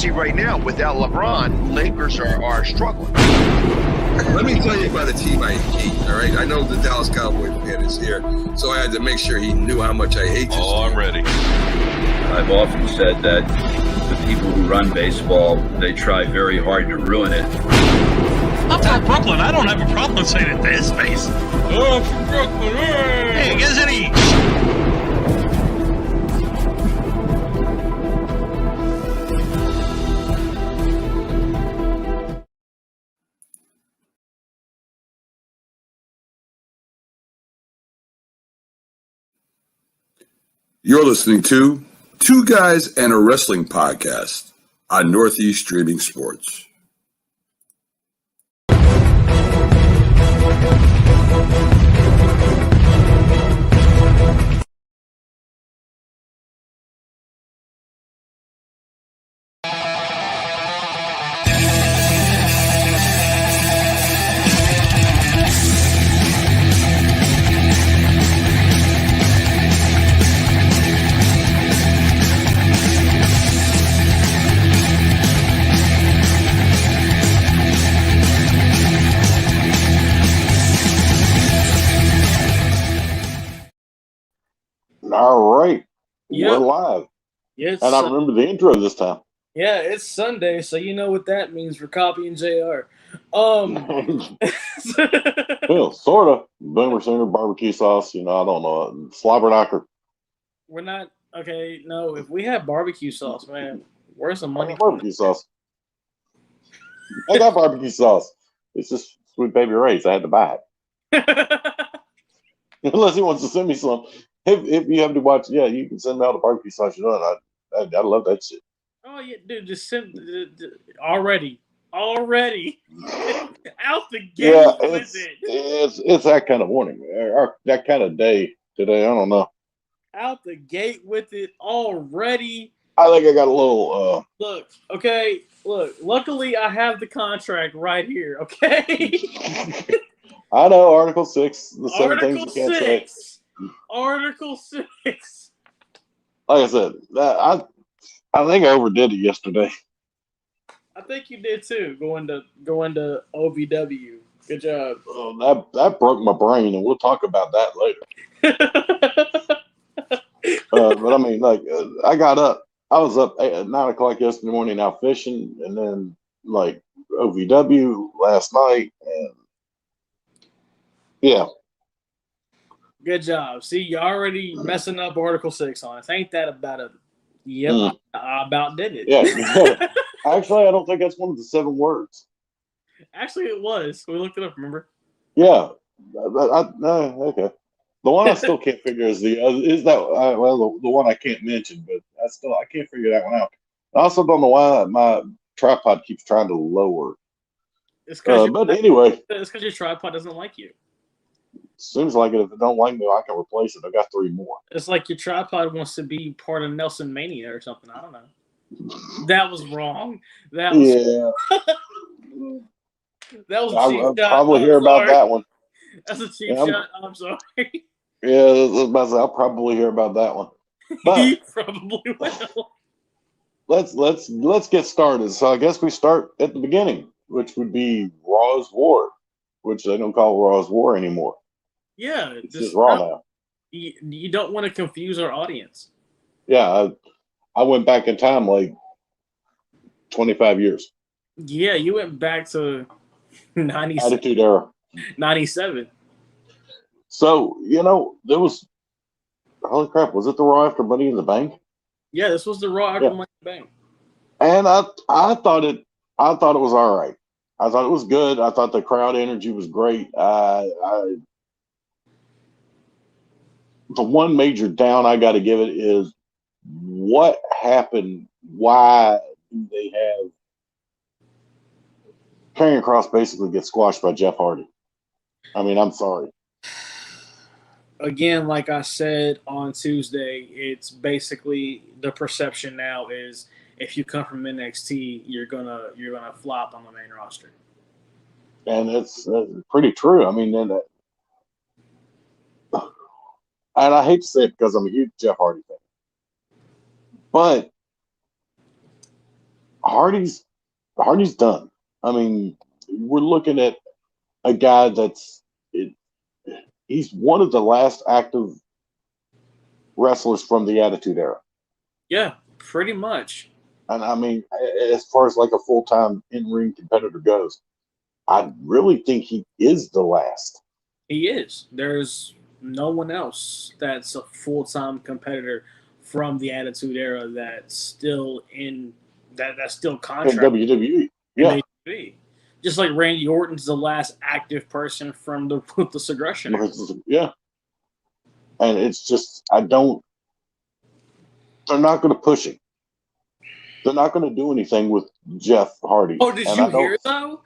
see right now, without LeBron, Lakers are struggling. Let me tell you about a team I hate, all right? I know the Dallas Cowboy fan is here, so I had to make sure he knew how much I hate this team. I'm ready. I've often said that the people who run baseball, they try very hard to ruin it. I'm from Brooklyn. I don't have a problem saying it to his face. Oh, I'm from Brooklyn. Hey, get us any. You're listening to Two Guys and a Wrestling Podcast on Northeast Streaming Sports. All right. Yep. We're live. Yes. And I remember the intro this time. Yeah, it's Sunday, so you know what that means for Copy and JR. Well, Sort of. Boomer Sooner, barbecue sauce, I don't know. Slobberknocker. We're not okay. No, if we have barbecue sauce, man, where's the money? Barbecue sauce. I got barbecue sauce. It's just Sweet Baby Ray's. I had to buy it. Unless he wants to send me some. If you have to watch, you can send me all the barbecue sauce you know. I love that shit. Oh yeah, dude, just send already out the gate. Yeah, it's that kind of morning, or that kind of day today. I don't know. Out the gate with it already. I think I got a little. Look. Luckily, I have the contract right here. Okay. I know Article 6. The 7 Article things you can't 6. say. Article 6. Like I said, I think I overdid it yesterday. I think you did too. Going to OVW. Good job. That broke my brain, and we'll talk about that later. But I mean, I got up. I was up at 9 o'clock yesterday morning out fishing, and then OVW last night, and yeah. Good job. See, you're already messing up Article 6 on us. Ain't that about it? Yep, I about did it. Yeah. Actually, I don't think that's one of the 7 words. Actually, it was. We looked it up, remember? Yeah. Okay. The one I still can't figure is the one I can't mention, but I can't figure that one out. I also don't know why my tripod keeps trying to lower. It's because your tripod doesn't like you. Seems like it. If it don't like me, I can replace it. I got 3 more. It's like your tripod wants to be part of Nelson Mania or something. I don't know. That was wrong. That was that was a cheap shot. I'll probably hear about that one. That's a cheap shot. I'm sorry. Yeah, I was about to say, I'll probably hear about that one. But you probably will. Let's get started. So I guess we start at the beginning, which would be Raw's War, which they don't call Raw's War anymore. Yeah, it's just Raw now. You don't want to confuse our audience. Yeah, I went back in time 25 years. Yeah, you went back to 97. Attitude Era. 97. So, there was, holy crap, was it the Raw after Money in the Bank? Yeah, this was the Raw after Money in the Bank. And I thought it was all right. I thought it was good. I thought the crowd energy was great. The one major down I got to give it is what happened. Why do they have Karrion Kross basically get squashed by Jeff Hardy? I mean, I'm sorry. Again, like I said on Tuesday, it's basically the perception now is if you come from NXT, you're gonna flop on the main roster. And it's pretty true. I mean, and I hate to say it because I'm a huge Jeff Hardy fan, but Hardy's done. I mean, we're looking at a guy he's one of the last active wrestlers from the Attitude Era. Yeah, pretty much. And I mean, as far as like a full-time in-ring competitor goes, I really think he is the last. He is. There's no one else that's a full-time competitor from the Attitude Era that's still in that's still In contracted WWE. in Yeah. WWE. Just like Randy Orton's the last active person from the Ruthless Aggression Era. Yeah. And it's just, they're not going to push him. They're not going to do anything with Jeff Hardy. Oh, did And you hear though?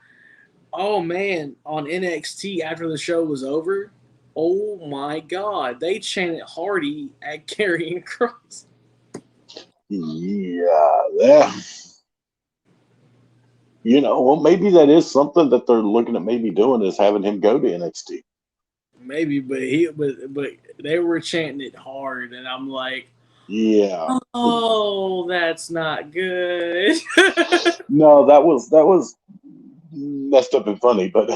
Oh man, on NXT after the show was over, oh my God, they chanted Hardy at Karrion Kross. Yeah. Well, maybe that is something that they're looking at maybe doing is having him go to NXT. Maybe, but they were chanting it hard, and I'm like, yeah. Oh, that's not good. No, that was messed up and funny, but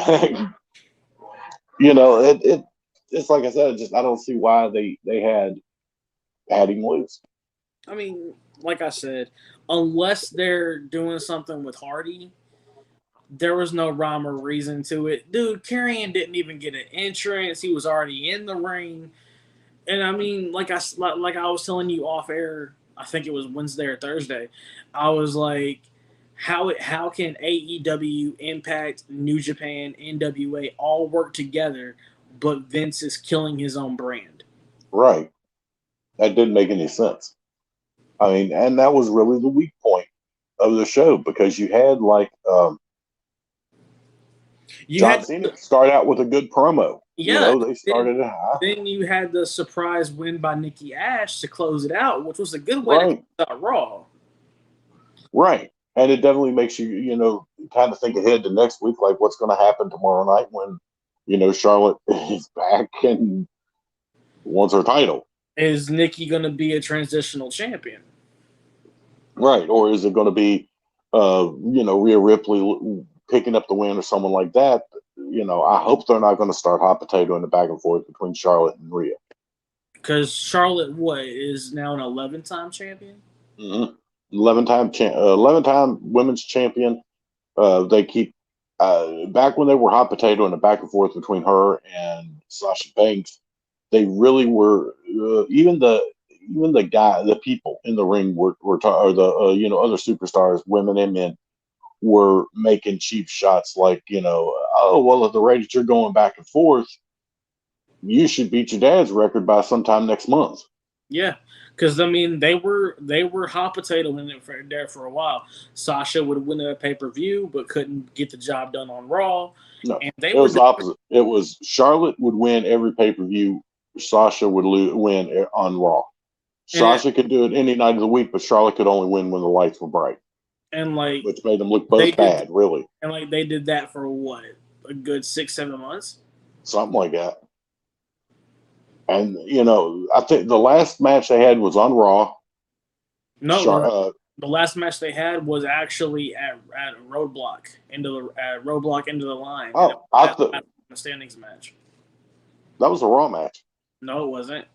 it's like I said, I don't see why they had him lose. I mean, like I said, unless they're doing something with Hardy, there was no rhyme or reason to it. Dude, Karrion didn't even get an entrance. He was already in the ring. And I mean, like I was telling you off air, I think it was Wednesday or Thursday, I was like, how can AEW, Impact, New Japan, NWA all work together, but Vince is killing his own brand? Right. That didn't make any sense. I mean, and that was really the weak point of the show because you had like John Cena start out with a good promo. Yeah, they started it high. Then you had the surprise win by Nikki Ash to close it out, which was a good way to start Raw. Right. And it definitely makes you, kind of think ahead to next week, like what's going to happen tomorrow night when, Charlotte is back and wants her title. Is Nikki going to be a transitional champion? Right. Or is it going to be, Rhea Ripley picking up the win or someone like that? I hope they're not going to start hot potato in the back and forth between Charlotte and Rhea. Because Charlotte, is now an 11-time champion? Mm-hmm. 11-time women's champion. They keep back when they were hot potato in the back and forth between her and Sasha Banks. They really were even the people in the ring were other superstars, women and men, were making cheap shots like, oh, well, at the rate that you're going back and forth, you should beat your dad's record by sometime next month. Yeah, because, I mean, they were hot potato in it there for a while. Sasha would win a pay-per-view but couldn't get the job done on Raw. No, and it was opposite. It was Charlotte would win every pay-per-view. Sasha would win on Raw. Sasha could do it any night of the week, but Charlotte could only win when the lights were bright. And which made them look both bad, really. And they did that for what, a good 6-7 months, something like that. And I think the last match they had was on Raw. No, the last match they had was actually at Roadblock into the line. Oh, I thought the standings match. That was a Raw match. No, it wasn't.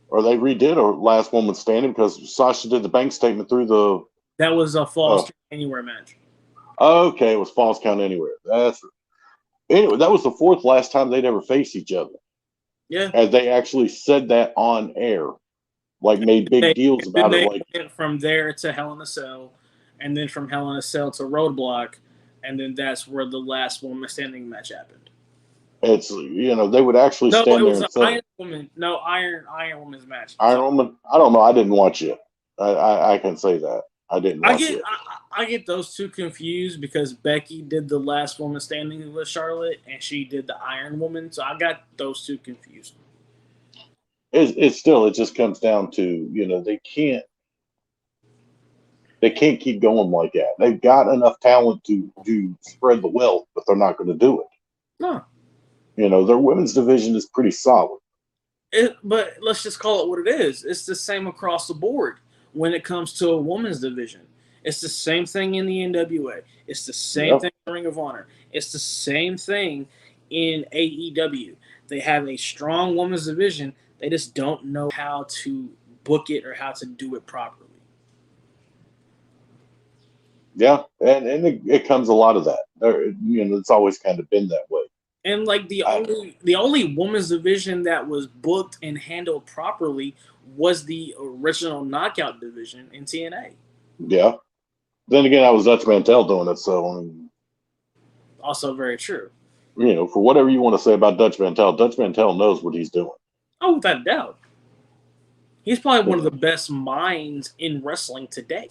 Or they redid a last woman standing because Sasha did the bank statement through the. That was a Falls Count Anywhere match. Okay, it was Falls Count Anywhere. Anyway, that was the fourth last time they'd ever faced each other. Yeah. And they actually said that on air. Like, made big deals about it. Like, went from there to Hell in a Cell, and then from Hell in a Cell to Roadblock, and then that's where the last woman standing match happened. It's, they would actually stand there and say. Iron Woman. No, Iron Woman's match. Iron Woman? I don't know. I didn't watch it. I can say that. I didn't watch it. I get those two confused because Becky did the last woman standing with Charlotte, and she did the Iron Woman, so I got those two confused. It just comes down to, they can't keep going like that. They've got enough talent to spread the wealth, but they're not going to do it. No. Their women's division is pretty solid. But let's just call it what it is. It's the same across the board when it comes to a women's division. It's the same thing in the NWA. It's the same thing in Ring of Honor. It's the same thing in AEW. They have a strong women's division. They just don't know how to book it or how to do it properly. Yeah, and it comes a lot of that. It's always kind of been that way. And like the only women's division that was booked and handled properly was the original Knockout division in TNA. Yeah. Then again, I was Dutch Mantel doing it, so also very true. For whatever you want to say about Dutch Mantel knows what he's doing. Oh, without a doubt. He's probably one of the best minds in wrestling today.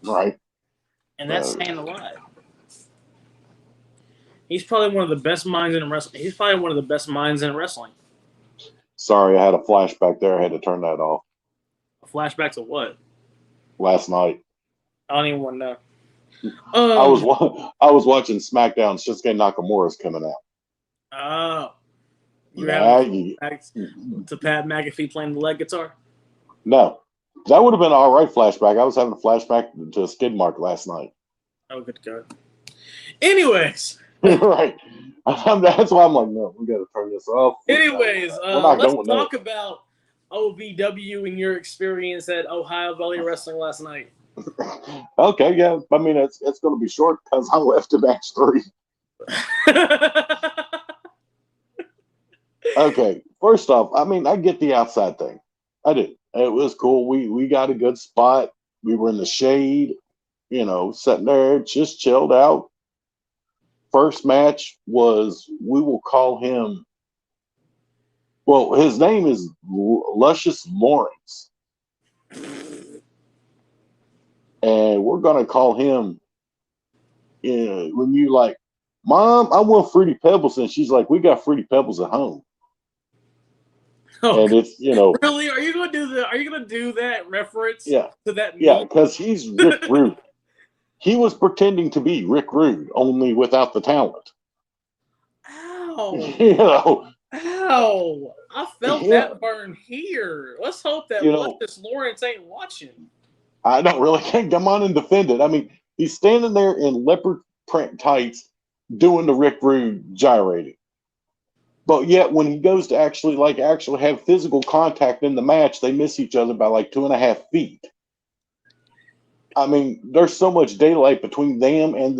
Right. And that's saying a lot. He's probably one of the best minds in wrestling. He's probably one of the best minds in wrestling. Sorry, I had a flashback there. I had to turn that off. A flashback to what? Last night. I don't even want to know. I was watching Smackdown. Shinsuke Nakamura's coming out. Oh. You to Pat McAfee playing the lead guitar? No. That would have been an all right flashback. I was having a flashback to Skid Mark last night. Oh, good God. Anyways. Right. That's why I'm like, no, we got to turn this off. Anyways, let's talk about OVW and your experience at Ohio Valley Wrestling last night. Okay, yeah. I mean, it's going to be short because I left at match 3. Okay, first off, I mean, I get the outside thing. I did. It was cool. We got a good spot. We were in the shade, sitting there, just chilled out. First match was, we will call him, well, his name is Luscious Lawrence. And we're going to call him, when you like, Mom, I want Fruity Pebbles. And she's like, we got Fruity Pebbles at home. Oh, and it's, really? Are you going to do that reference to that meme? Yeah, because he's Rick Rude. He was pretending to be Rick Rude, only without the talent. Ow. Ow. I felt that burn here. Let's hope that Luscious Lawrence ain't watching. I don't really can't come on and defend it. I mean, he's standing there in leopard print tights doing the Rick Rude gyrating. But yet when he goes to actually have physical contact in the match, they miss each other by like 2.5 feet. I mean, there's so much daylight between them and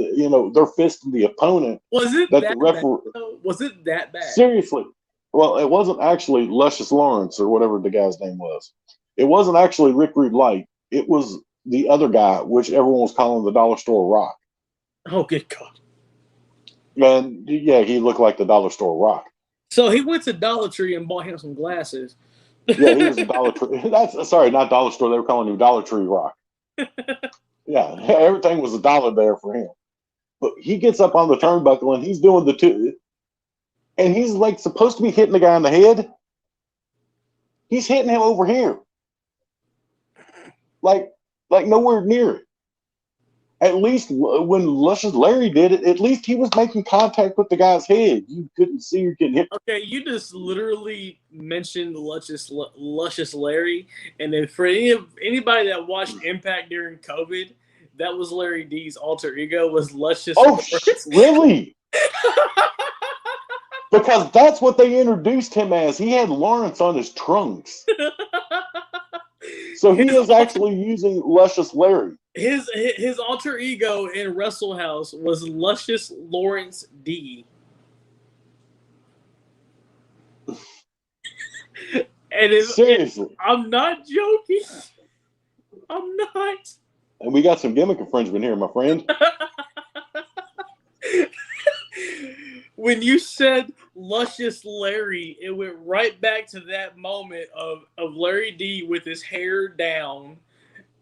their fist and the opponent. Was it that bad? Was it that bad? Seriously. Well, it wasn't actually Luscious Lawrence or whatever the guy's name was. It wasn't actually Rick Rude Light. It was the other guy, which everyone was calling the Dollar Store Rock. Oh, good God. And yeah, he looked like the Dollar Store Rock. So he went to Dollar Tree and bought him some glasses. Yeah, he was a Dollar Tree. Sorry, not Dollar Store. They were calling him Dollar Tree Rock. Yeah, everything was $1 there for him. But he gets up on the turnbuckle and he's doing the two. And he's like supposed to be hitting the guy in the head. He's hitting him over here. Like nowhere near it. At least when Luscious Larry did it, at least he was making contact with the guy's head. You couldn't see or getting hit. Okay, you just literally mentioned Luscious Larry, and then for anybody that watched Impact during COVID, that was Larry D's alter ego was Luscious. Oh, really? Because that's what they introduced him as. He had Lawrence on his trunks. So he is actually using Luscious Larry. His alter ego in Wrestle House was Luscious Lawrence D. Seriously. I'm not joking. I'm not. And we got some gimmick infringement here, my friend. When you said Luscious Larry, it went right back to that moment of Larry D with his hair down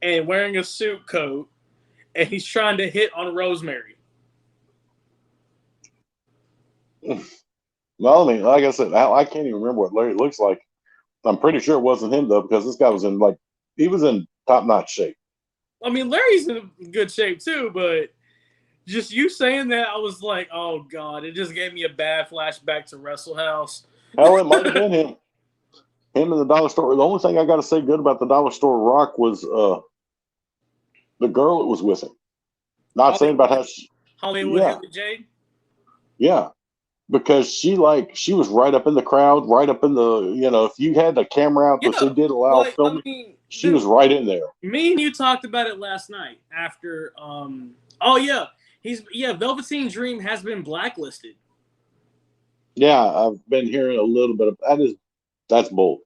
and wearing a suit coat, and he's trying to hit on Rosemary. Well, I mean, like I said, I can't even remember what Larry looks like. I'm pretty sure it wasn't him, though, because this guy was in top-notch shape. I mean, Larry's in good shape, too, but just you saying that, I was like, oh, God, it just gave me a bad flashback to Wrestle House. Hell, it might have been him. Him and the Dollar Store. The only thing I got to say good about the Dollar Store Rock was the girl that was with him. Not saying about how she, Hollywood yeah, Heather Jade. yeah, because she was right up in the crowd, right up in the, if you had the camera out, which they did allow filming, she was right in there. Me and you talked about it last night after. Velveteen Dream has been blacklisted. Yeah, I've been hearing a little bit of that's bull.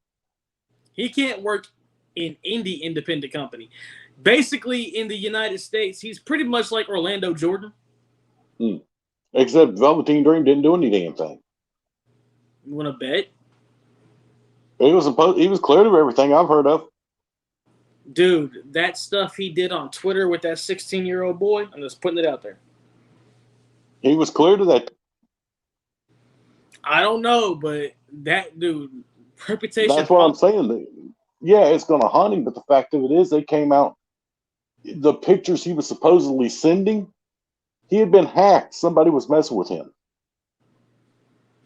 He can't work in indie independent company. Basically, in the United States, he's pretty much like Orlando Jordan. Except Velveteen Dream didn't do any damn thing. You want to bet? He was cleared of everything I've heard of. Dude, that stuff he did on Twitter with that 16-year-old boy, I'm just putting it out there. He was cleared of that. I don't know, but that dude, reputation. That's what I'm saying. Yeah, it's going to haunt him, but the fact of it is, they came out. The pictures he was supposedly sending, he had been hacked. Somebody was messing with him.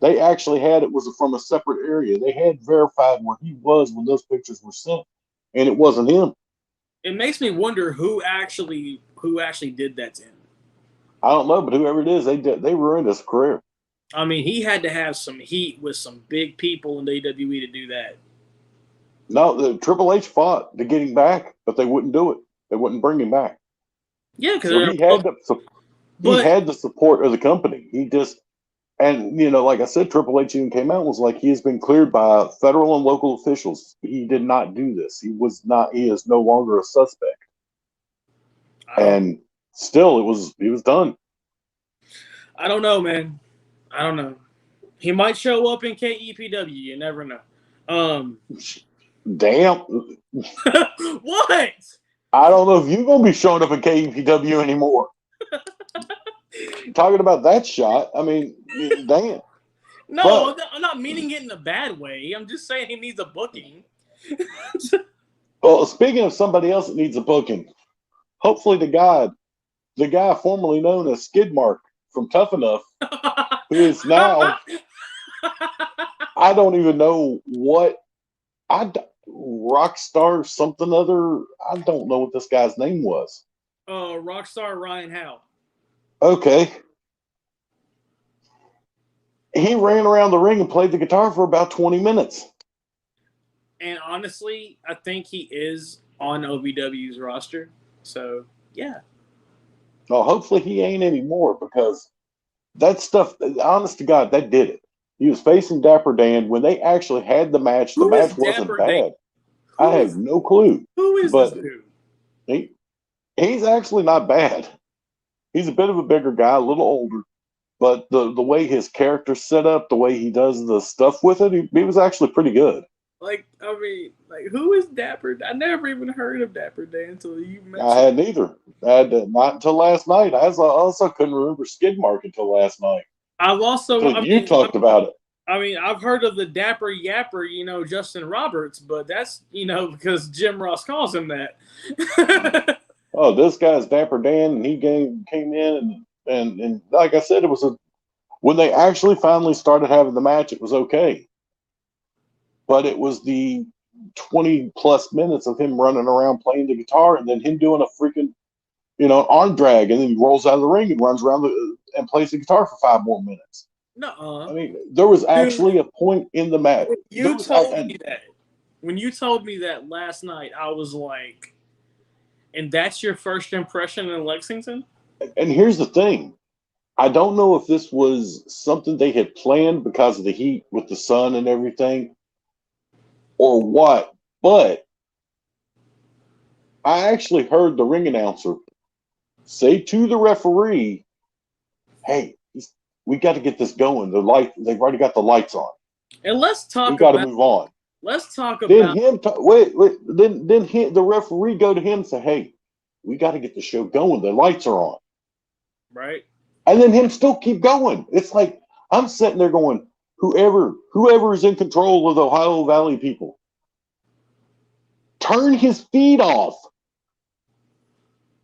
They actually had it was from a separate area. They had verified where he was when those pictures were sent, and it wasn't him. It makes me wonder who actually did that to him. I don't know, but whoever it is, they ruined his career. I mean, he had to have some heat with some big people in the AEW to do that. No, the Triple H fought to get him back, but they wouldn't do it. They wouldn't bring him back. Yeah, because so he had the support of the company. He just, and like I said, Triple H even came out and was like, he has been cleared by federal and local officials. He did not do this. He is no longer a suspect. And still, he was done. I don't know, man. I don't know. He might show up in KEPW. You never know. Damn. What? I don't know if you're going to be showing up in KEPW anymore. Talking about that shot, I mean, damn. No, I'm not meaning it in a bad way. I'm just saying he needs a booking. Well, speaking of somebody else that needs a booking, hopefully the guy formerly known as Skidmark from Tough Enough, who is now, I don't even know what, Rockstar something other, I don't know what this guy's name was. Rockstar Ryan Howe. Okay. He ran around the ring and played the guitar for about 20 minutes. And honestly, I think he is on OVW's roster. So, yeah. Well, hopefully he ain't anymore, because that stuff, honest to God, that did it. He was facing Dapper Dan. When they actually had the match, the match wasn't bad. I have no clue. Who is this dude? He's actually not bad. He's a bit of a bigger guy, a little older. But the way his character's set up, the way he does the stuff with it, he was actually pretty good. Who is Dapper? I never even heard of Dapper Dan until you mentioned. I hadn't either. Not until last night. I also couldn't remember Skidmark until last night. I've also you talked about it. I mean, I've heard of the Dapper Yapper, Justin Roberts, but that's because Jim Ross calls him that. Oh, this guy's Dapper Dan, and he came in and like I said, it was when they actually finally started having the match, it was okay. But it was the 20 plus minutes of him running around playing the guitar, and then him doing a freaking, arm drag, and then he rolls out of the ring and runs around and plays the guitar for 5 more minutes. No, I mean, there was actually a point in the match. When you told me that last night, I was like, and that's your first impression in Lexington? And here's the thing. I don't know if this was something they had planned because of the heat with the sun and everything or what, but I actually heard the ring announcer say to the referee, hey, we got to get this going. They've already got the lights on. And let's talk. We got to move on. Let's talk about. Then the referee go to him and say, "Hey, we got to get the show going. The lights are on." Right. And then him still keep going. It's like I'm sitting there going, whoever is in control of the Ohio Valley people, turn his feet off.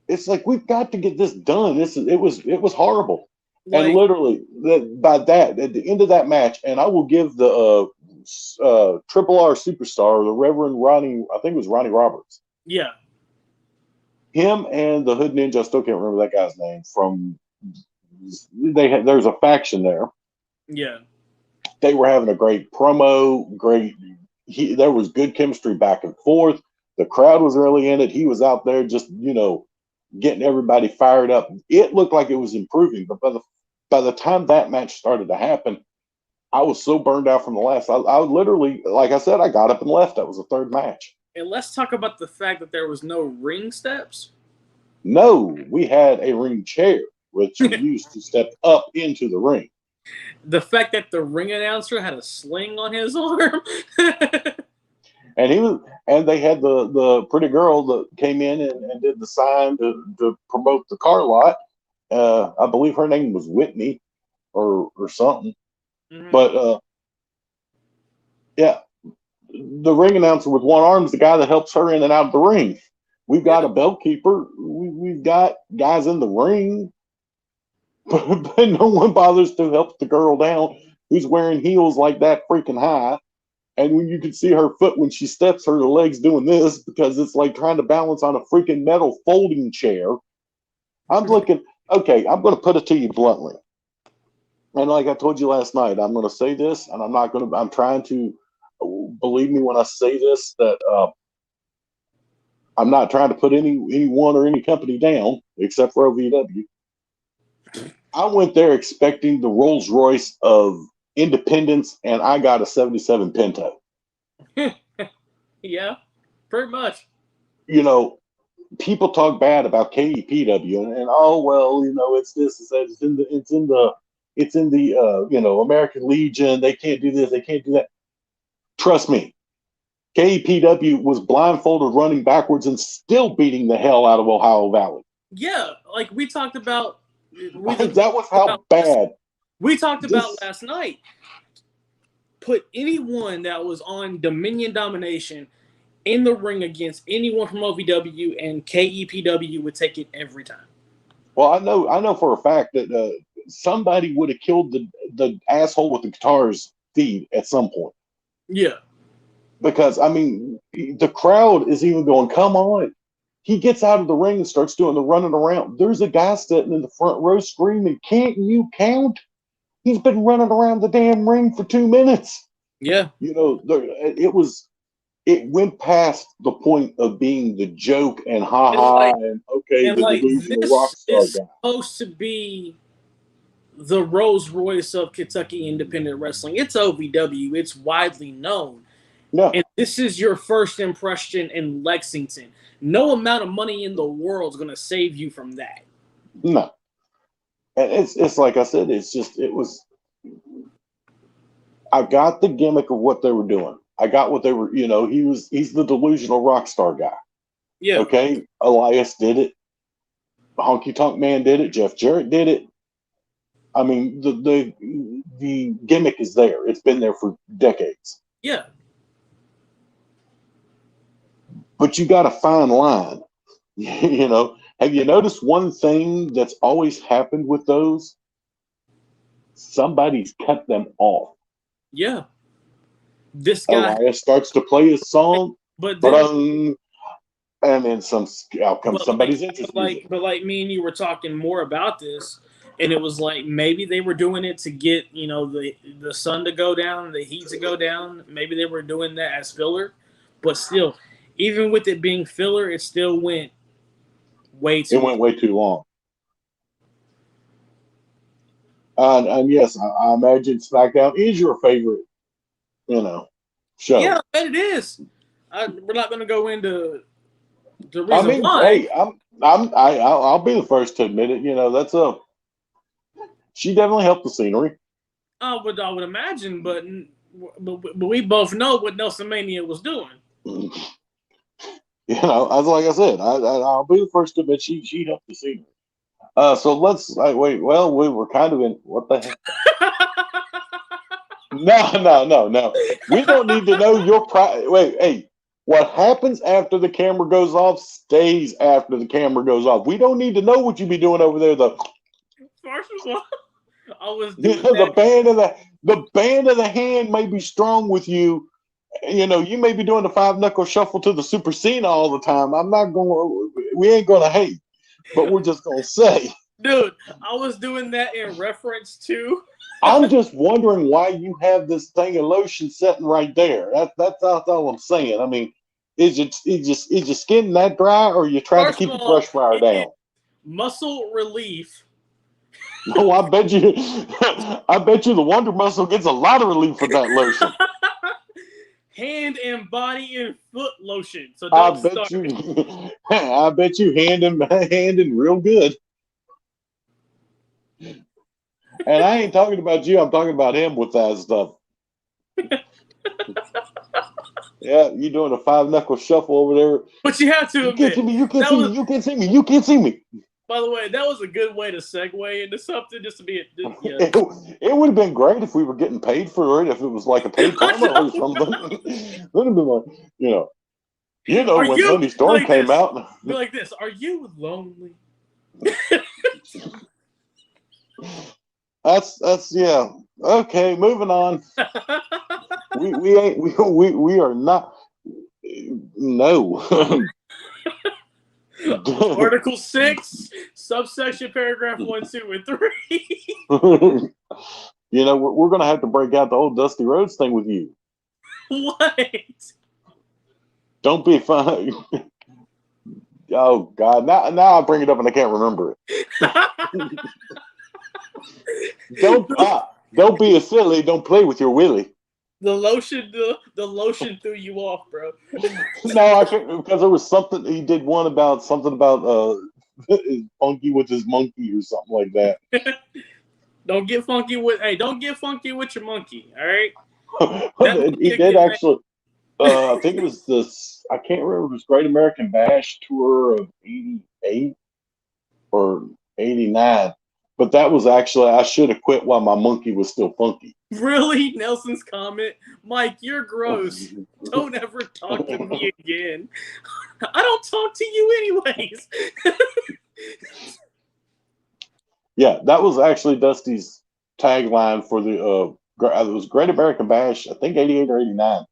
It's like we've got to get this done. It was horrible. And literally, at the end of that match, and I will give the Triple R superstar, the Reverend Ronnie, I think it was Ronnie Roberts. Yeah. Him and the Hood Ninja, I still can't remember that guy's name. There's a faction there. Yeah. They were having a great promo, there was good chemistry back and forth. The crowd was really in it. He was out there just, getting everybody fired up. It looked like it was improving, but by the time that match started to happen, I was so burned out from the last. I literally, like I said, I got up and left. That was the third match. And let's talk about the fact that there was no ring steps. No, we had a ring chair, which you used to step up into the ring. The fact that the ring announcer had a sling on his arm. And they had the pretty girl that came in and did the sign to promote the car lot. I believe her name was Whitney or something. Mm-hmm. But yeah, the ring announcer with one arm is the guy that helps her in and out of the ring. We've got a belt keeper. We've got guys in the ring, but no one bothers to help the girl down who's wearing heels like that freaking high. And when you can see her foot when she steps, her legs doing this because it's like trying to balance on a freaking metal folding chair. I'm looking, okay, I'm going to put it to you bluntly. And like I told you last night, I'm going to say this, and I'm trying to, believe me when I say this, that I'm not trying to put anyone or any company down except for OVW. I went there expecting the Rolls Royce of independence, and I got a 77 Pinto. Yeah, pretty much. People talk bad about KEPW and oh well, it's this, it's that, it's in the American Legion. They can't do this, they can't do that. Trust me, KEPW was blindfolded, running backwards, and still beating the hell out of Ohio Valley. Yeah, like we talked about. That was how bad. We talked about last night. Put anyone that was on Dominion Domination in the ring against anyone from OVW, and KEPW would take it every time. Well, I know for a fact that somebody would have killed the asshole with the guitar's feed at some point. Yeah. Because, the crowd is even going, come on. He gets out of the ring and starts doing the running around. There's a guy sitting in the front row screaming, can't you count? He's been running around the damn ring for 2 minutes. Yeah. It went past the point of being the joke and ha-ha and okay, and the delusional rock star guy. It's supposed to be the Rolls Royce of Kentucky independent wrestling. It's OVW. It's widely known. No. And this is your first impression in Lexington. No amount of money in the world is going to save you from that. No. And it's like I said, I got the gimmick of what they were doing. I got what they were, he's the delusional rock star guy. Yeah. Okay. Elias did it. Honky Tonk Man did it. Jeff Jarrett did it. The gimmick is there. It's been there for decades. Yeah. But you got a fine line. Have you noticed one thing that's always happened with those? Somebody's cut them off. Yeah. This guy Elias starts to play his song, but then, and then out comes somebody's interest. But like me and you were talking more about this, and it was like maybe they were doing it to get the sun to go down, the heat to go down. Maybe they were doing that as filler, but still, even with it being filler, it still went way too. It went way too long. And yes, I imagine SmackDown is your favorite, show. Yeah, I bet it is. We're not going to go into the reason why. Hey, I'll be the first to admit it. She definitely helped the scenery. I would imagine, but we both know what Nelson Mania was doing. As like I said, I'll be the first to admit she helped the scenery. So let's wait. Well, we were kind of in what the heck? No. We don't need to know your wait, hey, what happens after the camera goes off stays after the camera goes off. We don't need to know what you be doing over there, though. First of I was doing The that. band of the hand may be strong with you. You know, you may be doing the 5-knuckle shuffle to the Super Cena all the time. We ain't gonna hate, but we're just gonna say. Dude, I was doing that in reference to. I'm just wondering why you have this thing of lotion sitting right there. That's all I'm saying. I mean, is your skin that dry, or you trying to First keep of your all, brush fire it down? is muscle relief. No, I bet you. I bet you the Wonder Muscle gets a lot of relief with that lotion. Hand and body and foot lotion. So I don't bet start. you. I bet you handing real good. And I ain't talking about you. I'm talking about him with that stuff. Yeah, you doing a 5-knuckle shuffle over there. But you have to You admit, can't see me. You can't that see was, me. You can't see me. You can't see me. by the way, that was a good way to segue into something just to be a, yeah. It would have been great if we were getting paid for it. If it was like a paid promo or something, would have been like, Are when you Tony Storm like came this? out. Be like this. Are you lonely? That's yeah. Okay, moving on. We are not. No. Article 6, subsection paragraph 1, 2, and 3. We're going to have to break out the old Dusty Rhodes thing with you. What? Don't be fun. Oh God! Now I bring it up and I can't remember it. Don't be a silly. Don't play with your willy. The lotion threw you off, bro. No, I can't, because there was something he did one about something about funky with his monkey or something like that. Don't get funky with your monkey, all right? He did actually. I think it was this. I can't remember. It was Great American Bash tour of '88 or '89. But that was actually, I should have quit while my monkey was still funky. Really? Nelson's comment? Mike, you're gross. Don't ever talk to me again. I don't talk to you anyways. Yeah, that was actually Dusty's tagline for the, it was Great American Bash, I think '88 or '89.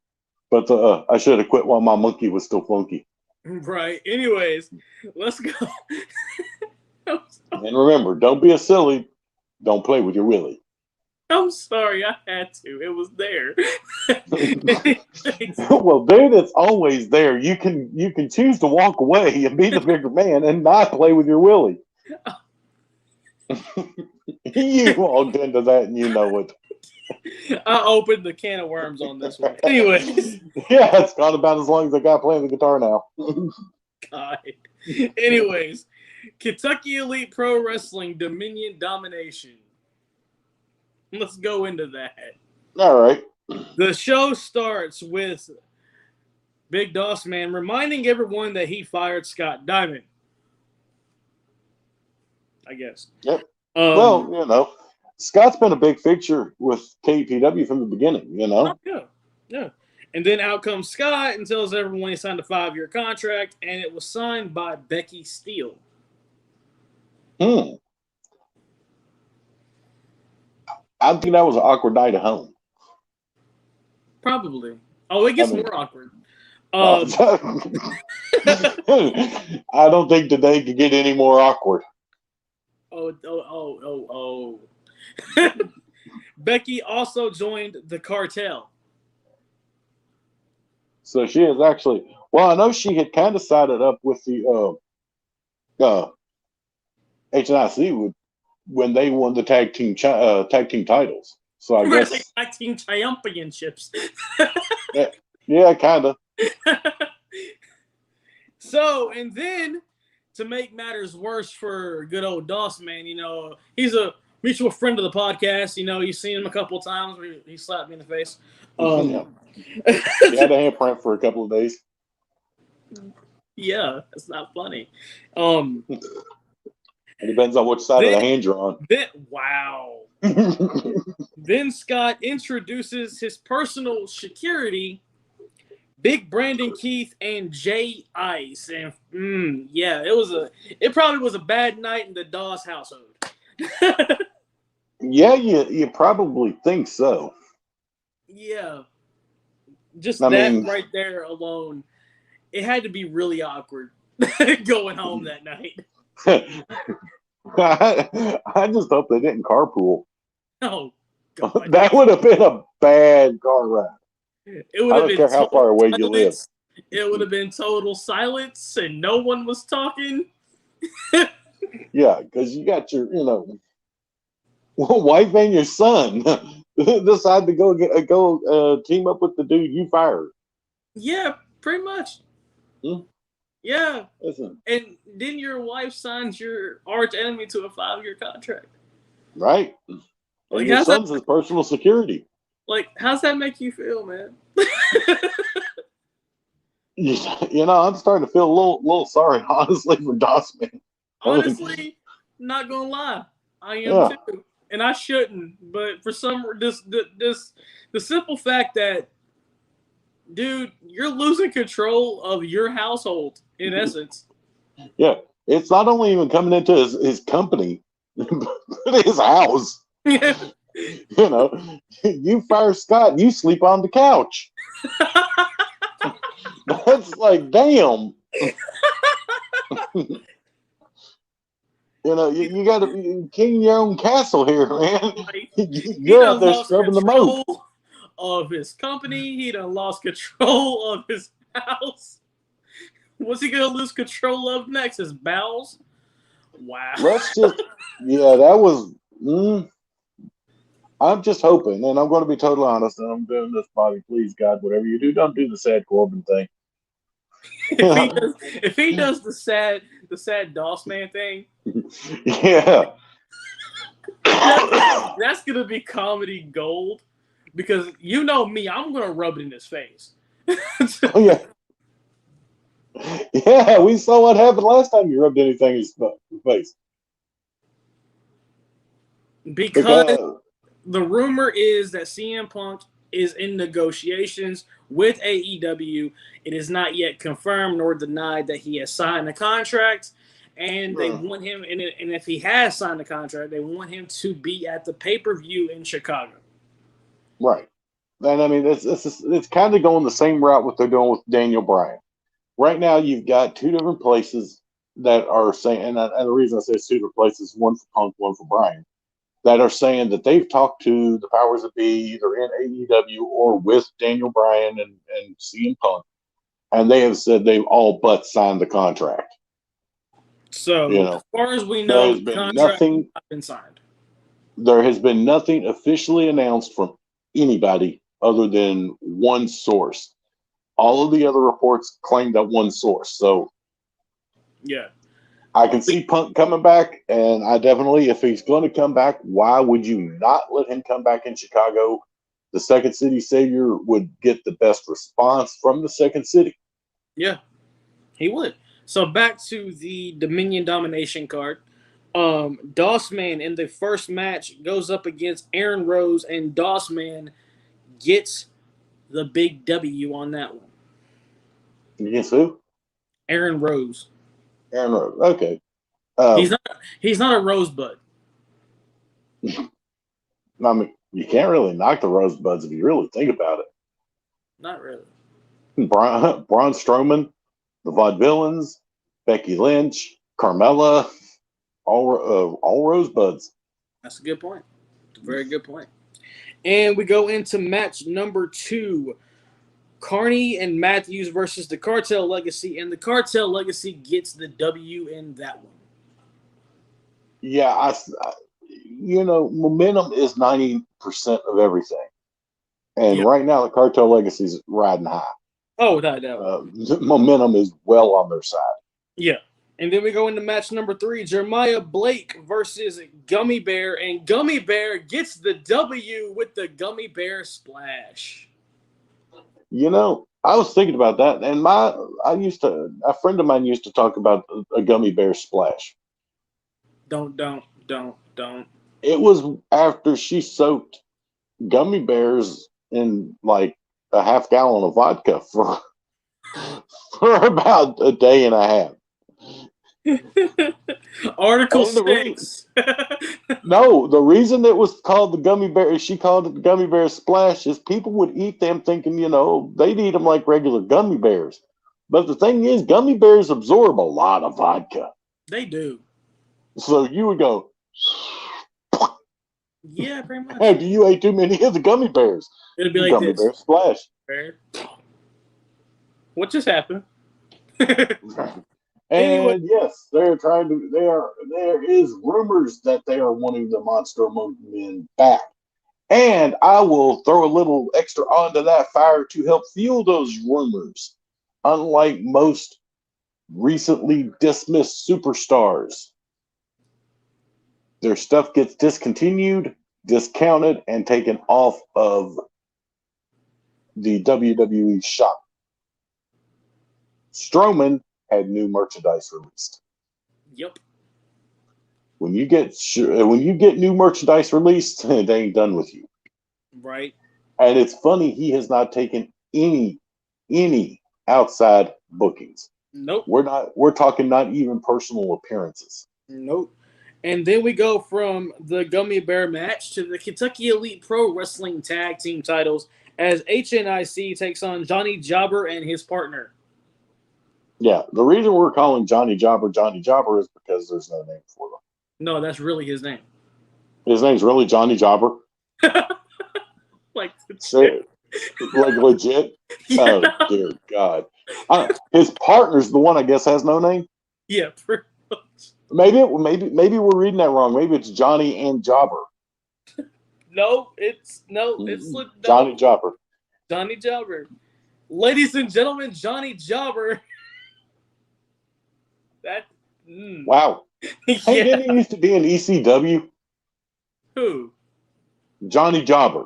But I should have quit while my monkey was still funky. Right. Anyways, let's go. And remember, don't be a silly. Don't play with your willy. I'm sorry, I had to. It was there. Well, dude, it's always there. You can choose to walk away and be the bigger man and not play with your willy. You walked into that and you know it. I opened the can of worms on this one. Anyways. Yeah, it's gone about as long as I got playing the guitar now. God. Anyways, Kentucky Elite Pro Wrestling Dominion Domination. Let's go into that. All right. The show starts with Big Doss Man reminding everyone that he fired Scott Diamond. I guess. Yep. Well, Scott's been a big fixture with KEPW from the beginning, Oh, yeah. And then out comes Scott and tells everyone he signed a 5-year contract, and it was signed by Becky Steele. I think that was an awkward night at home. Probably. Oh, it gets more awkward. I don't think today could get any more awkward. Oh. Becky also joined the cartel. So she is actually, I know she had kind of sided up with the HNIC when they won the tag team titles. So I guess tag team championships. yeah, kind of. So, and then to make matters worse for good old Doss Man, he's a mutual friend of the podcast. You've seen him a couple of times where he slapped me in the face. He had a handprint for a couple of days. Yeah, it's not funny. It depends on which side of the hand you're on. Wow. Then Scott introduces his personal security, Big Brandon Keith and Jay Ice. And it probably was a bad night in the Dawes household. Yeah, you probably think so. Yeah. Just I that mean, right there alone, it had to be really awkward going home that night. I just hope they didn't carpool. Oh, God. That would have been a bad car ride. It would I have don't been care how far away you live. silence. It would have been total silence and no one was talking. Yeah, because you got your, wife and your son decide to go team up with the dude you fired. Yeah, pretty much. Hmm? Yeah. Listen, And then your wife signs your arch enemy to a 5-year contract. right? Like, And your son's his personal security. how's that make you feel, man? I'm starting to feel a little sorry, honestly, for Dossman. Honestly, not gonna lie, I am Yeah. too, and I shouldn't. But for the simple fact that, dude, you're losing control of your household in essence. Yeah, it's not only even coming into his company, but his house. You fire Scott, you sleep on the couch. That's like, damn. You got to king your own castle here, man. You're out there scrubbing the moat of his company. He done lost control of his house. What's he gonna lose control of next? His bowels. Wow. That was. I'm just hoping, and I'm going to be totally honest, and I'm doing this, Bobby. Please, God, whatever you do, don't do the sad Corbin thing. if he does the sad Doss Man thing, yeah, that's gonna be comedy gold. Because you know me, I'm gonna rub it in his face. yeah, we saw what happened last time you rubbed anything in his face. Because the rumor is that CM Punk is in negotiations with AEW. It is not yet confirmed nor denied that he has signed a contract, and they want him. And if he has signed a contract, they want him to be at the pay-per-view in Chicago. Right, and I mean it's kind of going the same route what they're doing with Daniel Bryan. Right now, you've got two different places that are saying, and the reason I say it's two different places, one for Punk, one for Bryan, that are saying that they've talked to the powers that be either in AEW or with Daniel Bryan and CM Punk, and they have said they've all but signed the contract. So, as far as we know, the contract has not been signed. There has been nothing officially announced from anybody other than one source. All of the other reports claim that one source. So, yeah. I can see Punk coming back, and I definitely, if he's going to come back, why would you not let him come back in Chicago? The Second City Savior would get the best response from the Second City. Yeah, he would. So back to the Dominion Domination card. Dossman in the first match goes up against Aaron Rose, and Dossman gets the big W on that one. Against who? Aaron Rose. Aaron Rose. Okay. He's not a rosebud. I mean, you can't really knock the rosebuds if you really think about it. Not really. Braun Strowman, the Vaudevillains, Becky Lynch, Carmella, all rosebuds. That's a good point. Very good point. And we go into match number 2. Carney and Matthews versus the Cartel Legacy, and the Cartel Legacy gets the W in that one. Yeah, momentum is 90% of everything. And right now, the Cartel Legacy is riding high. Oh, without doubt. Momentum is well on their side. Yeah. And then we go into match number 3, Jeremiah Blake versus Gummy Bear, and Gummy Bear gets the W with the Gummy Bear Splash. I was thinking about that, and a friend of mine used to talk about a Gummy Bear Splash. Don't. It was after she soaked gummy bears in like a half gallon of vodka for about a day and a half. Article And the 6. No, the reason it was called the gummy bear, she called it the gummy bear splash, is people would eat them thinking, they'd eat them like regular gummy bears. But the thing is, gummy bears absorb a lot of vodka. They do. So you would go, Yeah, pretty much. hey, you ate too many of the gummy bears. It'll be like Gummy this. bear splash. What just happened? And Anyway. yes, there is rumors that they are wanting the Monster Among Men back. And I will throw a little extra onto that fire to help fuel those rumors. Unlike most recently dismissed superstars, their stuff gets discontinued, discounted, and taken off of the WWE shop. Strowman had new merchandise released. Yep. When you get new merchandise released, they ain't done with you. Right. And it's funny, he has not taken any outside bookings. Nope. We're talking not even personal appearances. Nope. And then we go from the Gummy Bear match to the Kentucky Elite Pro Wrestling Tag Team titles as HNIC takes on Johnny Jobber and his partner. Yeah, the reason we're calling Johnny Jobber is because there's no name for them. No, that's really his name. His name's really Johnny Jobber? Like legit? Yeah. Oh, dear God. His partner's the one, I guess, has no name? Yeah, pretty much. Maybe we're reading that wrong. Maybe it's Johnny and Jobber. It's Johnny Jobber. Johnny Jobber. Ladies and gentlemen, Johnny Jobber. Wow. Yeah. Hey, didn't he used to be in ECW? Who? Johnny Jobber.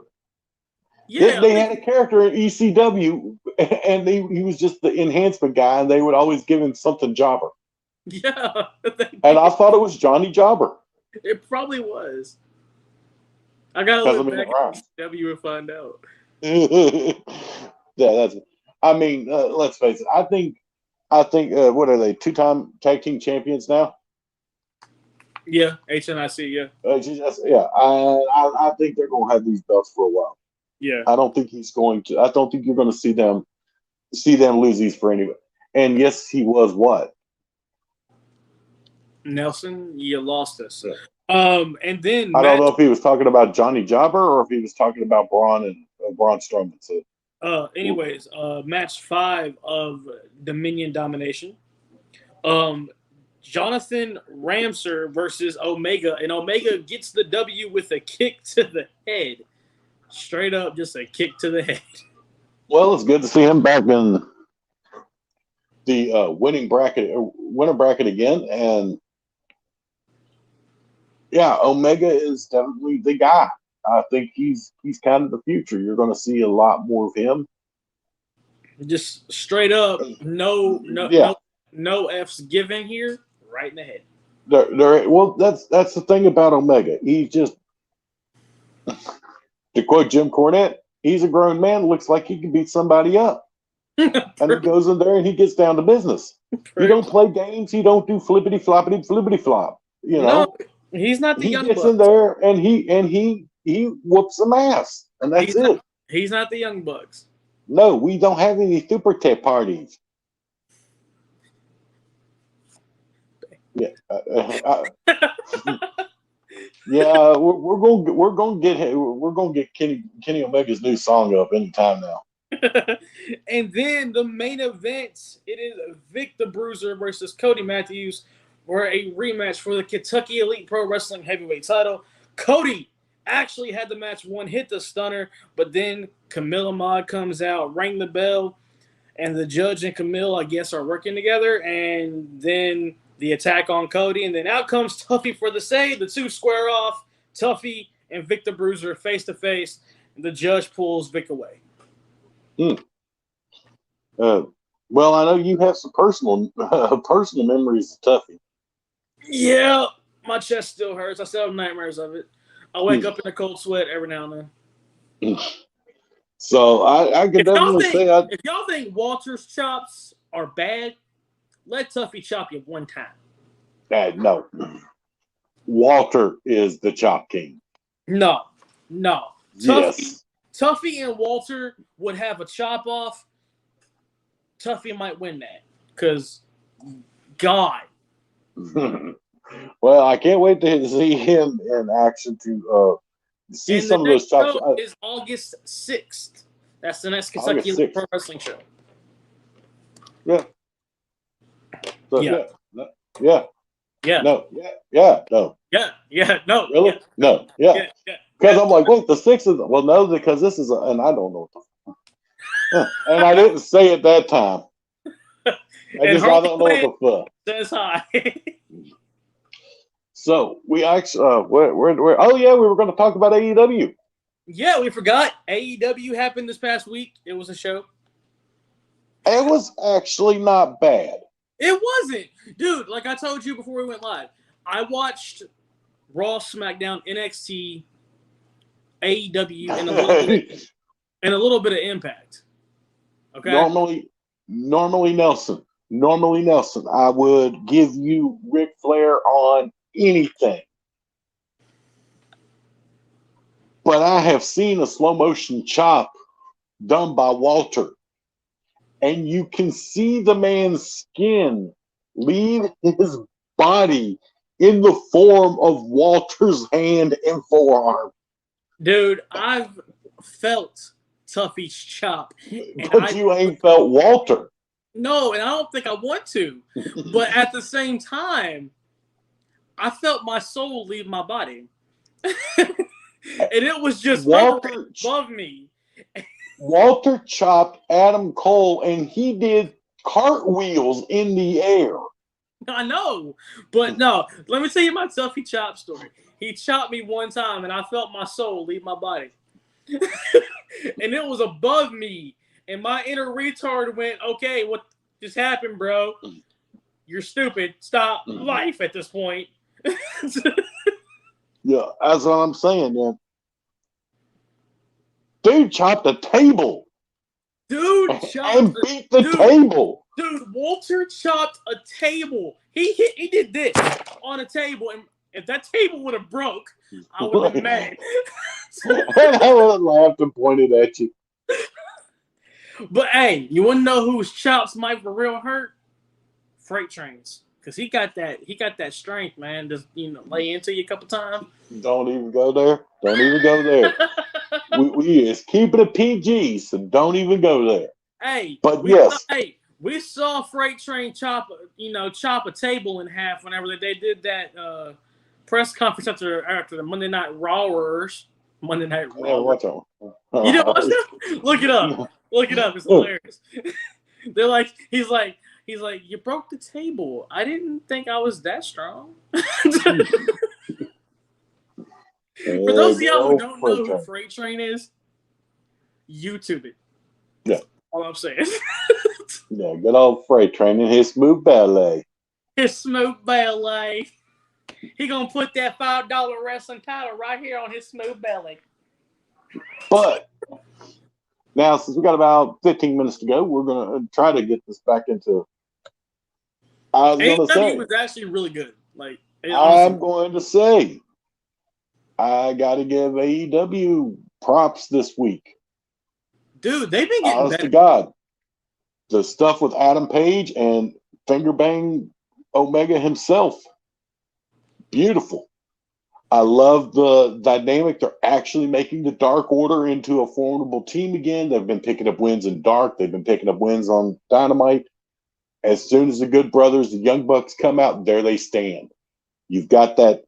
Yeah. They had a character in ECW, and he was just the enhancement guy, and they would always give him something Jobber. Yeah. And I thought it was Johnny Jobber. It probably was. I gotta look back at ECW and find out. Yeah, let's face it. I think what are they, 2-time tag team champions now? Yeah, HNIC, yeah. I think they're gonna have these belts for a while. Yeah. I don't think you're gonna see them lose these for anybody. And yes, he was what? Nelson, you lost us. Yeah. And then I don't know if he was talking about Johnny Jobber or if he was talking about Braun Strowman. So anyways, match 5 of Dominion Domination. Jonathan Ramser versus Omega, and Omega gets the W with a kick to the head. Straight up, just a kick to the head. Well, it's good to see him back in the winner bracket again, and yeah, Omega is definitely the guy. I think he's kind of the future. You're going to see a lot more of him. Just straight up, no F's given here. Right in the head. Well, that's the thing about Omega. He's just, to quote Jim Cornette, he's a grown man. Looks like he can beat somebody up, and he goes in there and he gets down to business. He don't play games. He don't do flippity flop. No, he's not the young. He gets Bucks. in there and he whoops some ass, and that's it. He's not the Young Bucks. No, we don't have any super tech parties. Yeah, yeah, we're gonna get Kenny Omega's new song up anytime now. And then the main event, it is Vic the Bruiser versus Cody Matthews for a rematch for the Kentucky Elite Pro Wrestling Heavyweight title. Cody actually had the match won, hit the stunner, but then Camille Ahmad comes out, rang the bell, and the judge and Camille, I guess, are working together, and then the attack on Cody, and then out comes Tuffy for the save. The two square off. Tuffy and Vic the Bruiser face to face. The judge pulls Vic away. Well, I know you have some personal memories of Tuffy. Yeah, my chest still hurts. I still have nightmares of it. I wake up in a cold sweat every now and then. So I could definitely say if y'all think Walter's chops are bad, let Tuffy chop you one time. No. Walter is the chop king. No. Yes. Tuffy and Walter would have a chop off. Tuffy might win that because, God. Well, I can't wait to see him in action to see And some the of next those chops. show is August 6th. That's the next Kentucky August 6th. Pro Wrestling show. Yeah. So, Yeah. Yeah. Yeah. No. Yeah. No. Yeah. No. Really? Yeah. No. Yeah. Yeah. Because I'm like, wait, the 6th is well, no, because this is and I don't know. And I didn't say it that time. I don't know what the fuck. Says hi. So we actually, we're oh yeah, we were going to talk about AEW. Yeah, we forgot. AEW happened this past week. It was a show. It was actually not bad. It wasn't, dude. Like I told you before we went live, I watched Raw, SmackDown, NXT, AEW, and a little bit of Impact. Okay. Normally Nelson, I would give you Ric Flair on anything. But I have seen a slow motion chop done by Walter, and you can see the man's skin leave his body in the form of Walter's hand and forearm. Dude, I've felt Tuffy's chop. But you ain't felt Walter. No, and I don't think I want to. But at the same time, I felt my soul leave my body. And it was just Walter above me. Walter chopped Adam Cole, and he did cartwheels in the air. I know, but no. Let me tell you my Tuffy chop story. He chopped me one time, and I felt my soul leave my body. And it was above me. And my inner retard went, okay, what just happened, bro? You're stupid. Stop life at this point. Yeah, that's what I'm saying, man. Dude chopped a table. Dude chopped and beat the table. Dude, Walter chopped a table. He did this on a table, and if that table would have broke, I would have been mad. And I would have laughed and pointed at you. But hey, you want to know whose chops might for real hurt? Freight Trains, because he got that strength, man. Just lay into you a couple times. Don't even go there. Don't even go there. we is keeping it PG, so don't even go there. Hey, but yes. We saw Freight Train chop a table in half whenever they did that press conference after the Monday Night Rawers. Monday Night Raw. You know what? Look it up. Look it up. It's hilarious. They're like, he's like, you broke the table. I didn't think I was that strong. For those of y'all who don't know who Freight Train is, YouTube it. Yeah. All I'm saying. Yeah, good old Freight Train and his smooth ballet. His smooth ballet. He gonna put that $5 wrestling title right here on his smooth belly. But now, since we got about 15 minutes to go, we're gonna try to get this back into. I was gonna say was actually really good. Like I'm going to say, I got to give AEW props this week. Dude, they've been getting honest better. to God, the stuff with Adam Page and Fingerbang Omega himself, beautiful. I love the dynamic. They're actually making the Dark Order into a formidable team again. They've been picking up wins in Dark. They've been picking up wins on Dynamite. As soon as the Good Brothers, the Young Bucks come out, there they stand. You've got that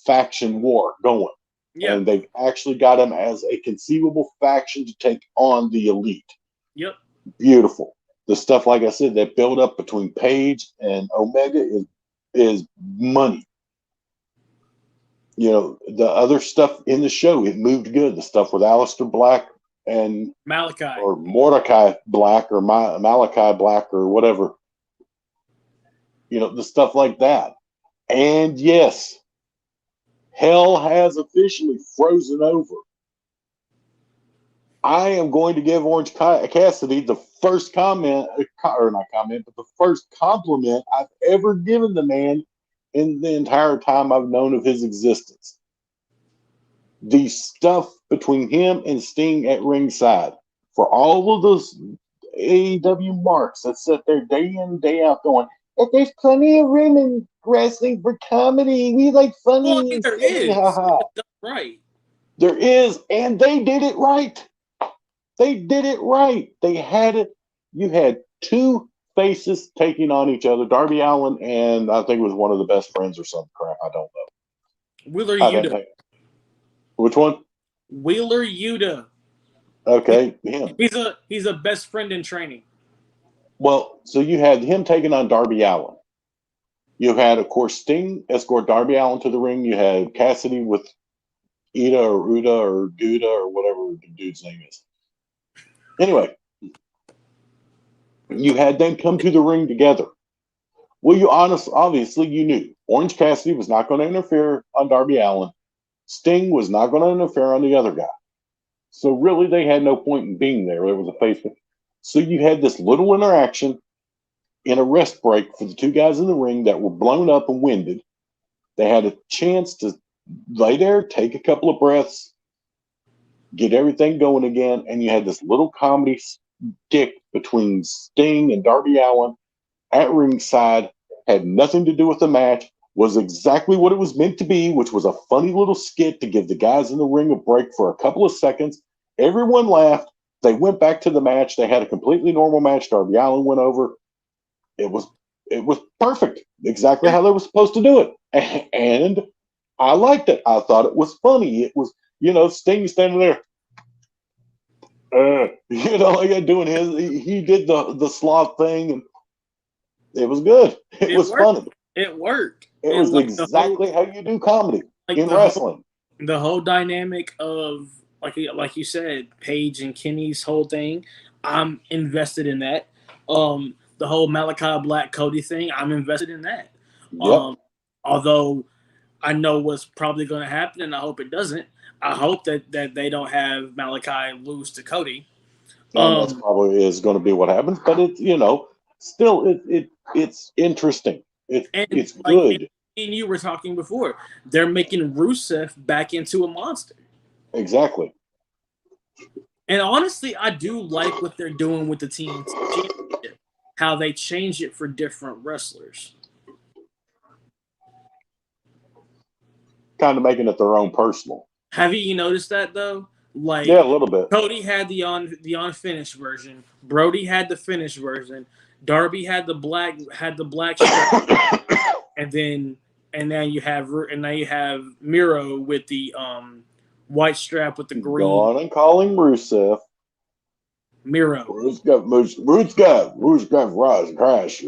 faction war going. Yeah. And they've actually got them as a conceivable faction to take on the Elite. Yep. Beautiful. The stuff, like I said, that build up between Page and Omega is money. You know, the other stuff in the show, it moved good. The stuff with Aleister Black and Malachi. Or Mordecai Black or Malachi Black or whatever. You know, the stuff like that. And yes, hell has officially frozen over. I am going to give Orange Cassidy the first comment, or not comment, but the first compliment I've ever given the man in the entire time I've known of his existence. The stuff between him and Sting at ringside, for all of those AEW marks that sit there day in, day out going, there's plenty of room in wrestling for comedy. We like funny. Well, I mean, there is. Right. There is, and they did it right. They did it right. They had it. You had two faces taking on each other, Darby Allin, and I think it was one of the best friends or some crap. I don't know. Wheeler Yuta. Which one? Wheeler Yuta. Okay, him. He's a best friend in training. Well, so you had him taking on Darby Allin. You had, of course, Sting escort Darby Allin to the ring. You had Cassidy with Ida or Uda or Guda or whatever the dude's name is. Anyway, you had them come to the ring together. Well, obviously you knew Orange Cassidy was not going to interfere on Darby Allin. Sting was not going to interfere on the other guy. So really, they had no point in being there. There was a face. So you had this little interaction in a rest break for the two guys in the ring that were blown up and winded. They had a chance to lay there, take a couple of breaths, get everything going again, and you had this little comedy stick between Sting and Darby Allin at ringside. Had nothing to do with the match. Was exactly what it was meant to be, which was a funny little skit to give the guys in the ring a break for a couple of seconds. Everyone laughed. They went back to the match. They had a completely normal match. Darby Allin went over. It was perfect. Exactly how they were supposed to do it. And I liked it. I thought it was funny. It was, Sting standing there. Like doing he did the sloth thing, and it was good. It was funny. It worked. It was exactly how you do comedy in wrestling. The whole dynamic of, like you said, Paige and Kenny's whole thing, I'm invested in that. The whole Malachi Black Cody thing, I'm invested in that. Yep. Although I know what's probably going to happen, and I hope it doesn't. I hope that they don't have Malachi lose to Cody. That's probably is going to be what happens, but it's still it's interesting. It's good. And you were talking before, they're making Rusev back into a monster. Exactly. And honestly, I do like what they're doing with the team championship, how they change it for different wrestlers. Kind of making it their own personal. Have you noticed that though? Yeah, a little bit. Cody had the unfinished version. Brody had the finished version. Darby had the black strap. and now you have Miro with the white strap with the green. Go on and call him Rusev. Miro. Rusev Rise Crash.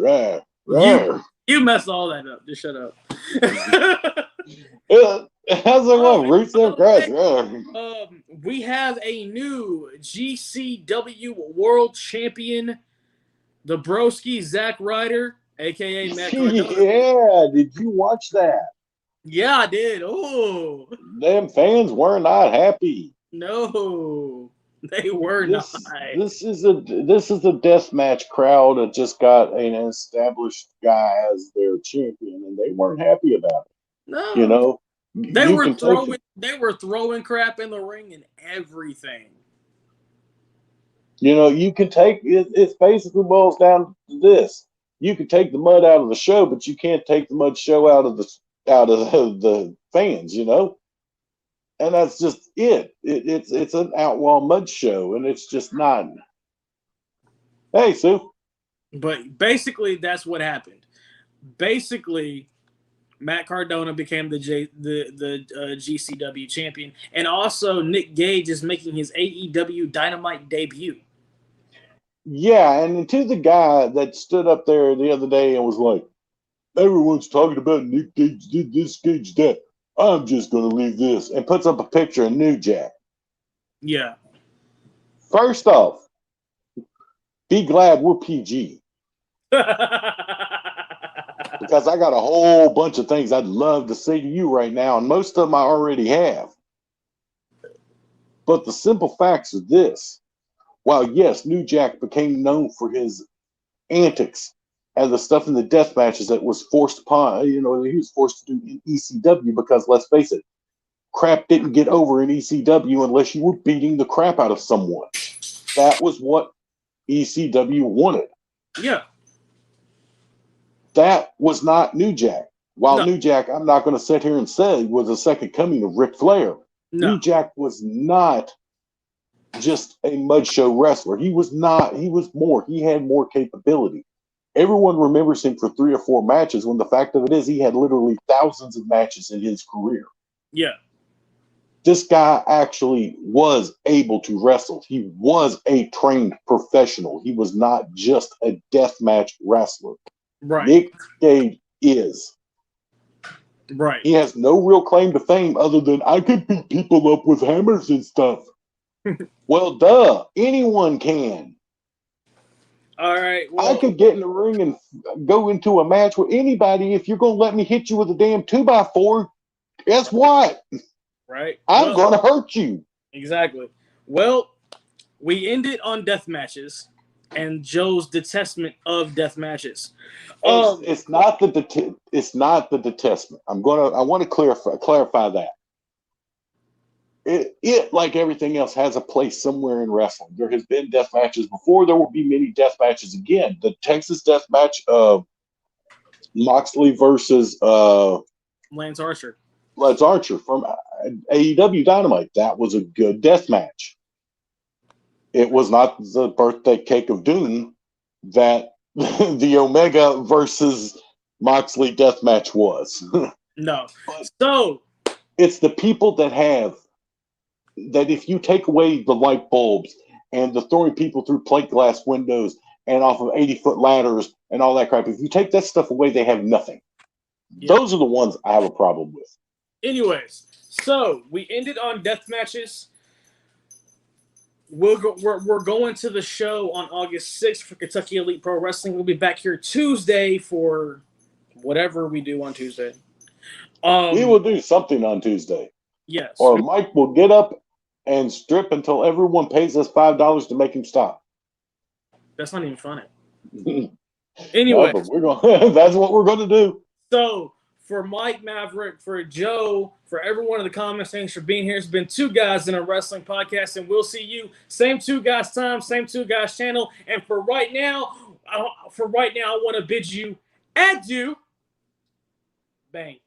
You messed all that up. Just shut up. How's it going? Rusev Crash. We have a new GCW World Champion, the Broski Zack Ryder, aka Matt Cardona. Yeah, did you watch that? Yeah, I did. Oh, them fans were not happy. No, they were not. This is a death match crowd that just got an established guy as their champion, and they weren't happy about it. No, they were throwing crap in the ring and everything. You can take it. It basically boils down to this: you can take the mud out of the show, but you can't take the mud show out of the fans. And that's just it. It's an outlaw mud show, and it's just not. Hey, Sue. But basically, that's what happened. Basically, Matt Cardona became the GCW champion, and also Nick Gage is making his AEW Dynamite debut. Yeah, and to the guy that stood up there the other day and was like, "Everyone's talking about Nick Gage did this, Gage that. I'm just going to leave this," and puts up a picture of New Jack. Yeah. First off, be glad we're PG. Because I got a whole bunch of things I'd love to say to you right now, and most of them I already have. But the simple facts are this. While, yes, New Jack became known for his antics and the stuff in the death matches that was forced upon, he was forced to do in ECW because, let's face it, crap didn't get over in ECW unless you were beating the crap out of someone. That was what ECW wanted. Yeah. That was not New Jack. While No. New Jack, I'm not going to sit here and say, was a second coming of Ric Flair. No. New Jack was not just a mud show wrestler. He was not. He was more. He had more capability. Everyone remembers him for 3 or 4 matches when the fact of it is he had literally thousands of matches in his career. Yeah. This guy actually was able to wrestle. He was a trained professional. He was not just a deathmatch wrestler. Right. Nick Gage is. Right. He has no real claim to fame other than I could beat people up with hammers and stuff. Well, duh. Anyone can. All right. Well, I could get in the ring and go into a match with anybody. If you're going to let me hit you with a damn 2x4, guess what? right. I'm going to hurt you. Exactly. Well, we ended on death matches and Joe's detestment of death matches. It's not the detestment. I want to clarify that. It, like everything else, has a place somewhere in wrestling. There has been death matches before. There will be many death matches again. The Texas death match of Moxley versus Lance Archer from AEW Dynamite. That was a good death match. It was not the birthday cake of doom that the Omega versus Moxley death match was. No. So it's the people that if you take away the light bulbs and the throwing people through plate glass windows and off of 80-foot ladders and all that crap, if you take that stuff away, they have nothing. Yeah. Those are the ones I have a problem with. Anyways, so we ended on death matches. We're going to the show on August 6th for Kentucky Elite Pro Wrestling. We'll be back here Tuesday for whatever we do on Tuesday. We will do something on Tuesday. Yes. Or Mike will get up and strip until everyone pays us $5 to make him stop. That's not even funny. Anyway, no, we're going. That's what we're going to do. So for Mike Maverick, for Joe, for everyone in the comments, thanks for being here. It's been 2 Guys in a Wrestling Podcast, and we'll see you same 2 Guys time, same 2 Guys channel. And for right now, I want to bid you adieu. Bang.